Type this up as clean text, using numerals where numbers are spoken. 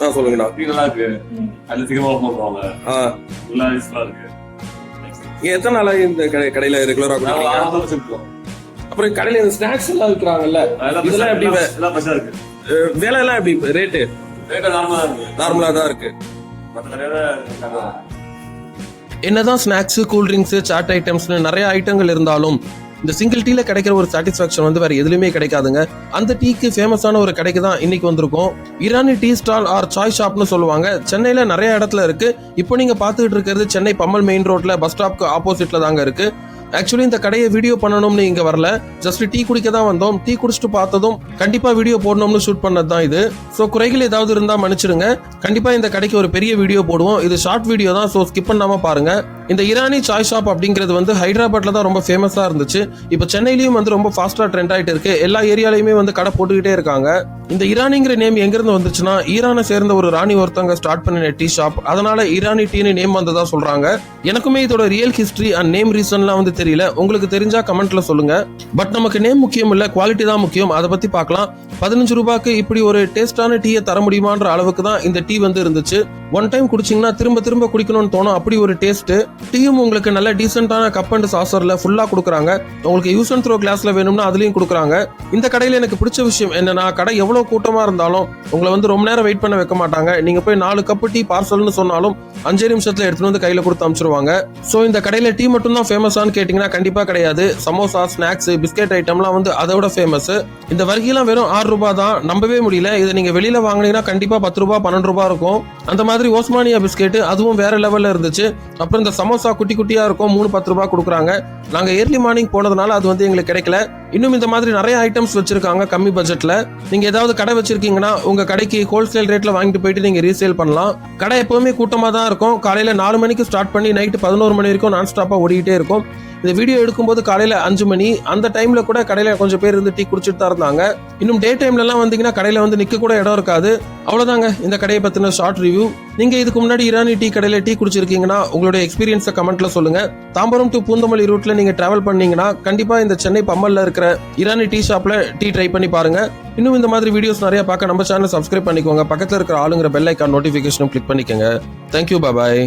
சொல்லுங்கண்ணா. டீ நல்லா இருக்கு. அதுல சீக்கிரமா போடுவாங்க. நல்லா யூஸ்ஃபுல்லா இருக்கு. எத்தனை நாளா இந்த கடையில ரெகுலரா குடிக்கிறீங்க? அப்புறம் கடையில இந்த ஸ்நாக்ஸ் எல்லாம் விற்கிறாங்கல்ல, இதெல்லாம் எப்படி வேலை எல்லாம் எப்படி ரேட்டு? நார்மலா தான் இருக்கு. என்னதான் ஸ்நாக்ஸ், கூல் ட்ரிங்க்ஸ், சாட் ஐட்டம்ஸ்னு நிறைய ஐட்டங்கள் இருந்தாலும் இந்த சிங்கிள் டீல கிடைக்கிற ஒரு சாட்டிஸ்பாக்சன் வந்து வேற எதுலையுமே கிடைக்காதுங்க. அந்த டீக்கு ஃபேமஸான ஒரு கடைக்கு தான் இன்னைக்கு வந்திருக்கோம். Irani tea stall or chai ஷாப்னு சொல்லுவாங்க. சென்னையில நிறைய இடத்துல இருக்கு. இப்போ நீங்க பாத்துக்கிட்டு இருக்கிறது சென்னை பம்மல் மெயின் ரோட்ல பஸ் ஸ்டாப்க்கு ஆப்போசிட்ல தாங்க இருக்கு. ஆக்சுவலி இந்த கடையை வீடியோ பண்ணணும்னு இங்க வரல, ஜஸ்ட் டீ குடிக்க தான் வந்தோம். டீ குடிச்சிட்டு பார்த்ததும் கண்டிப்பா வீடியோ போடணும்னு ஷூட் பண்ணது தான் இது. ஸோ குறைகள் ஏதாவது இருந்தா மன்னிச்சிடுங்க. கண்டிப்பா இந்த கடைக்கு ஒரு பெரிய வீடியோ போடுவோம். இது ஷார்ட் வீடியோ தான், ஸோ ஸ்கிப் பண்ணாம பாருங்க. இந்த ஈரானி சாய் ஷாப் அப்படிங்கிறது வந்து ஹைதராபாத்ல தான் ரொம்ப ஃபேமஸா இருந்துச்சு. இப்போ சென்னையிலயும் வந்து ரொம்ப ஃபாஸ்டா ட்ரெண்ட் ஆயிட்டு இருக்கு. எல்லா ஏரியாலையுமே வந்து கடை போட்டுக்கிட்டே இருக்காங்க. இந்த ஈரானிங்கிற நேம் எங்கிருந்து வந்துச்சுன்னா, ஈரானை சேர்ந்த ஒரு ராணி ஒருத்தவங்க ஸ்டார்ட் பண்ணின டீ ஷாப், அதனால ஈரானி டீன்னு நேம் வந்ததா சொல்றாங்க. எனக்குமே இதோட ரியல் ஹிஸ்டரி அண்ட் நேம் ரீசன்லாம் வந்து தெரியல. உங்களுக்கு தெரிஞ்சா கமெண்ட்ல சொல்லுங்க. பட் நமக்கு நேம் முக்கியம் இல்ல, குவாலிட்டி தான் முக்கியம். அதை பத்தி பார்க்கலாம். 15 ரூபாய்க்கு இப்படி ஒரு டேஸ்டான டீயை தர முடியுமான்ற அளவுக்கு தான் இந்த டீ வந்து இருந்துச்சு. ஒன் டைம் குடிச்சிங்கன்னா திரும்ப திரும்ப குடிக்கணும்னு தோணும், அப்படி ஒரு டேஸ்ட். டீயும் உங்களுக்கு நல்ல டீசென்டான கப் அண்ட் சாசர்ல ஃபுல்லா கொடுக்குறாங்க. உங்களுக்கு யூஸ் அண்ட் த்ரோ கிளாஸ்ல வேணும்னா அதுலயும் கொடுக்குறாங்க. இந்த கடையில எனக்கு பிடிச்ச விஷயம் என்னன்னா, கடை எவ்வளவு கூட்டமா இருந்தாலும் உங்களை வந்து ரொம்ப நேரம் வெயிட் பண்ண வைக்க மாட்டாங்க. நீங்க போய் 4 கப்பு டீ பார்சல்னு சொன்னாலும் 5 நிமிஷத்துல எடுத்துட்டு வந்து கையில கொடுத்து அனுப்பிச்சிருவாங்க. சோ இந்த கடையில டீ மட்டும் தான் ஃபேமஸான்னு கேட்டீங்கன்னா கண்டிப்பா கிடையாது. சமோசா, ஸ்நாக்ஸ், பிஸ்கெட் ஐட்டம்லாம் வந்து அதோட ஃபேமஸ். இந்த வர்க்கிலாம் வெறும் 6 ரூபாய் தான். நம்பவே முடியல. இதை நீங்க வெளியில வாங்கினீங்கன்னா கண்டிப்பா 10 ரூபாய் 12 ரூபாய் இருக்கும். அந்த மாதிரி ஓஸ்மானியா பிஸ்கெட் அதுவும் வேற லெவல்ல இருந்துச்சு. அப்புறம் இந்த சமோசா குட்டி குட்டியா இருக்கும், 3-10 ரூபாய் கொடுக்குறாங்க. நாங்க ஏர்லி மார்னிங் போனதுனால அது வந்து எங்களுக்கு கிடைக்கல. இன்னும் இந்த மாதிரி நிறைய ஐட்டம்ஸ் வச்சிருக்காங்க கம்மி பட்ஜெட்ல. நீங்க ஏதாவது கடை வச்சிருக்கீங்கன்னா உங்க கடைக்கு ஹோல்சேல் ரேட்ல வாங்கிட்டு போயிட்டு நீங்க ரீசேல் பண்ணலாம். கடை எப்பவுமே கூட்டமா தான் இருக்கும். காலையில 4 மணிக்கு ஸ்டார்ட் பண்ணி நைட்டு 11 மணி வரைக்கும் நான் ஸ்டாப்பா ஓடிக்கிட்டே இருக்கும். இந்த வீடியோ எடுக்கும்போது காலையில 5 மணி. அந்த டைம்ல கூட கடையில கொஞ்சம் பேர் இருந்து டீ குடிச்சிட்டு தான் இருந்தாங்க. இன்னும் டே டைம்ல எல்லாம் வந்தீங்கன்னா கடையில வந்து நிக்க கூட இடம் இருக்காது. அவ்வளவுதாங்க இந்த கடையை பத்தின ஷார்ட் ரிவ்யூ. நீங்க இதுக்கு முன்னாடி ஈரானி டீ கடையில டீ குடிச்சிருக்கீங்கன்னா உங்களுடைய எக்ஸ்பீரியன்ஸை கமெண்ட்ல சொல்லுங்க. தாம்பரம் டு பூந்தமல்லி ரூட்ல நீங்க டிராவல் பண்ணீங்கன்னா கண்டிப்பா இந்த சென்னை பம்மல்ல இருக்கிற ஈரானி டீ ஷாப்ல டீ ட்ரை பண்ணி பாருங்க. இன்னும் இந்த மாதிரி வீடியோஸ் நிறைய பார்க்க நம்ம சேனல் சப்ஸ்கிரைப் பண்ணிக்கோங்க. பக்கத்துல இருக்கிற ஆளுங்கிற பெல் ஐக்கான் நோட்டிபிகேஷனும் கிளிக் பண்ணிக்கோங்க. தேங்க்யூ, பாய்.